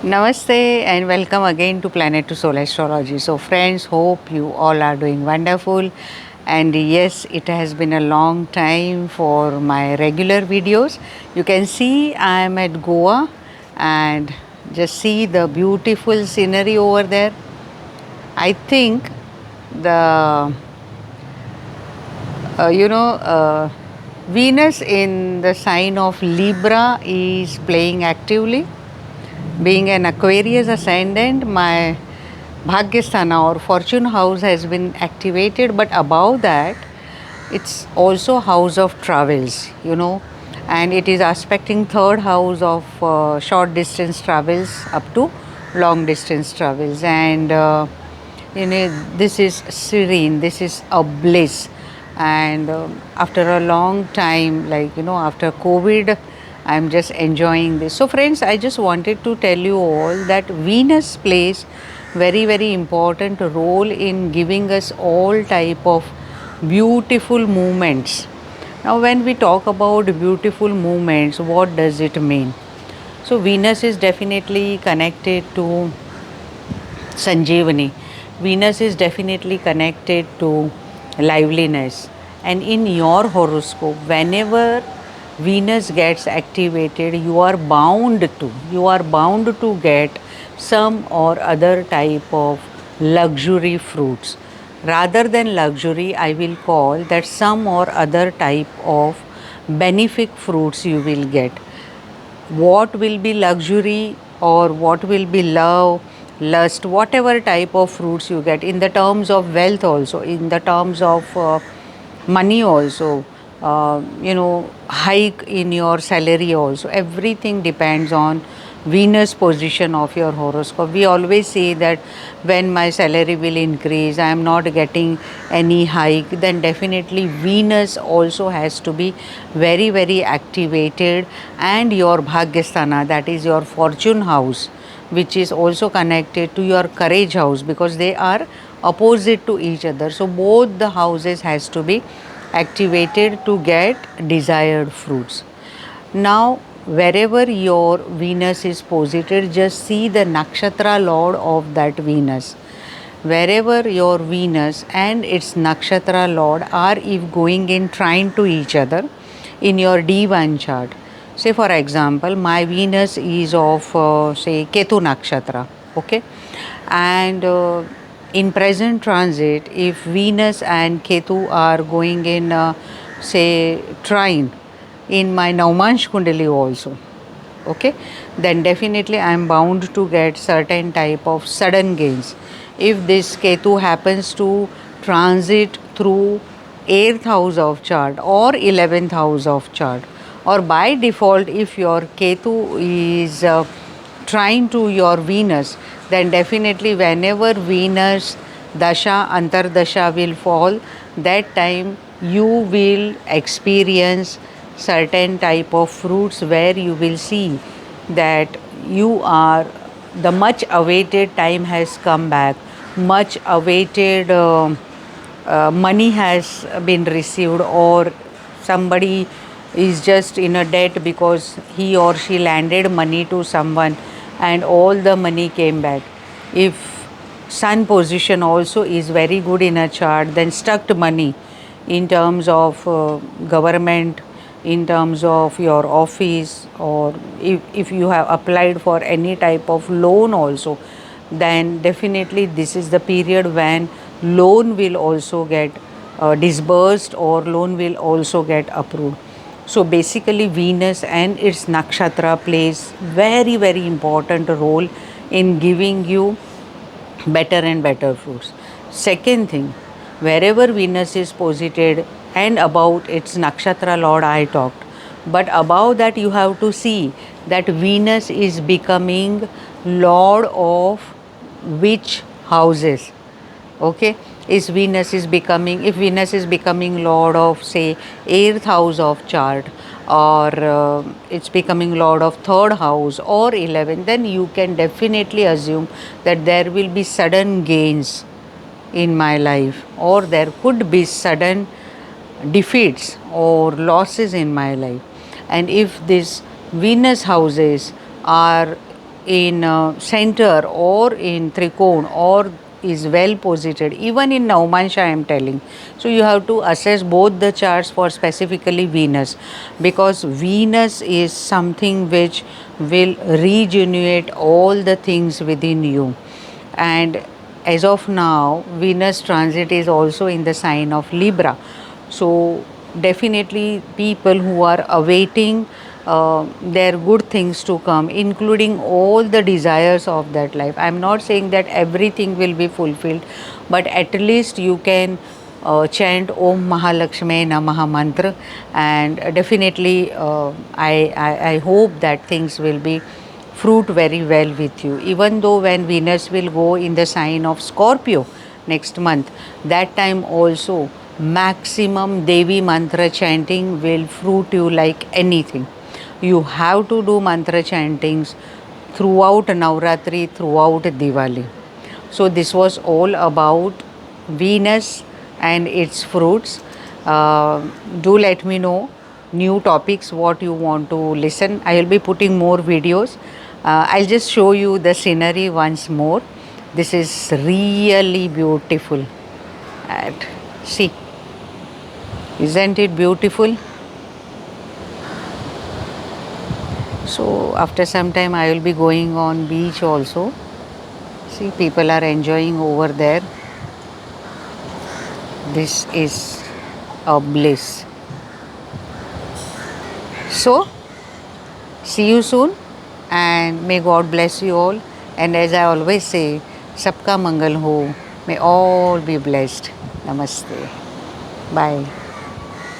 Namaste and welcome again to Planet to Soul Astrology. So, friends, hope you all are doing wonderful. And yes, it has been a long time for my regular videos. You can see I am at Goa and just see the beautiful scenery over there. I think the uh, you know uh, Venus in the sign of Libra is playing actively. Being an Aquarius ascendant, my Bhagyasthana or fortune house has been activated, but above that, it's also house of travels, and it is aspecting third house of short distance travels up to long distance travels. And this is serene, this is a bliss. And after a long time, after COVID, I'm just enjoying this. So friends, I just wanted to tell you all that Venus plays very very important role in giving us all type of beautiful movements. Now when we talk about beautiful movements, what does it mean? So Venus is definitely connected to Sanjeevani. Venus is definitely connected to liveliness. And in your horoscope, whenever Venus gets activated, you are bound to get some or other type of luxury fruits. Rather than luxury, I will call that some or other type of benefic fruits you will get. What will be luxury or what will be love, lust, whatever type of fruits you get in the terms of wealth, also in the terms of money, also hike in your salary, also everything depends on Venus position of your horoscope. We always say that when my salary will increase, I am not getting any hike, then definitely Venus also has to be very, very activated. And your Bhagyasthana, that is your fortune house, which is also connected to your courage house because they are opposite to each other. So both the houses has to be activated to get desired fruits. Now, wherever your Venus is posited, just see the nakshatra lord of that Venus. Wherever your Venus and its nakshatra lord are if going in trine to each other in your D1 chart. Say, for example, my Venus is of, say, Ketu nakshatra, okay? And in present transit, if Venus and Ketu are going in, say, trine, in my Navmansh Kundali also, okay, then definitely I am bound to get certain type of sudden gains. If this Ketu happens to transit through 8th house of chart or 11th house of chart, or by default if your Ketu is trying to your Venus, then definitely whenever Venus dasha antardasha will fall, that time you will experience certain type of fruits where you will see that you are the much awaited time has come back, much awaited money has been received, or somebody is just in a debt because he or she landed money to someone and all the money came back. If sun position also is very good in a chart, then stuck money in terms of government, in terms of your office, or if you have applied for any type of loan also, then definitely this is the period when loan will also get disbursed or loan will also get approved. So basically Venus and its nakshatra plays very very important role in giving you better and better fruits. Second thing, wherever Venus is posited, and about its nakshatra lord I talked, but above that you have to see that Venus is becoming lord of which houses. Okay, is Venus is becoming, if Venus is becoming lord of, say, 8th house of chart, or it's becoming lord of 3rd house or 11th, then you can definitely assume that there will be sudden gains in my life, or there could be sudden defeats or losses in my life. And if these Venus houses are in center or in trikon or is well posited, even in Naumansha I am telling. So you have to assess both the charts for specifically Venus, because Venus is something which will regenerate all the things within you. And as of now, Venus transit is also in the sign of Libra. So definitely people who are awaiting their good things to come, including all the desires of that life. I'm not saying that everything will be fulfilled, but at least you can chant Om Mahalakshmi Namaha mantra, and definitely I hope that things will be fruit very well with you. Even though when Venus will go in the sign of Scorpio next month, that time also maximum Devi mantra chanting will fruit you like anything. You have to do mantra chantings throughout Navratri, throughout Diwali. So this was all about Venus and its fruits. Do let me know new topics what you want to listen. I will be putting more videos. I'll just show you the scenery once more. This is really beautiful. And see, isn't it beautiful? So after some time I will be going on beach also. See, people are enjoying over there. This is a bliss. So see you soon, and may God bless you all. And as I always say, Sabka Mangal Ho. May all be blessed. Namaste. Bye.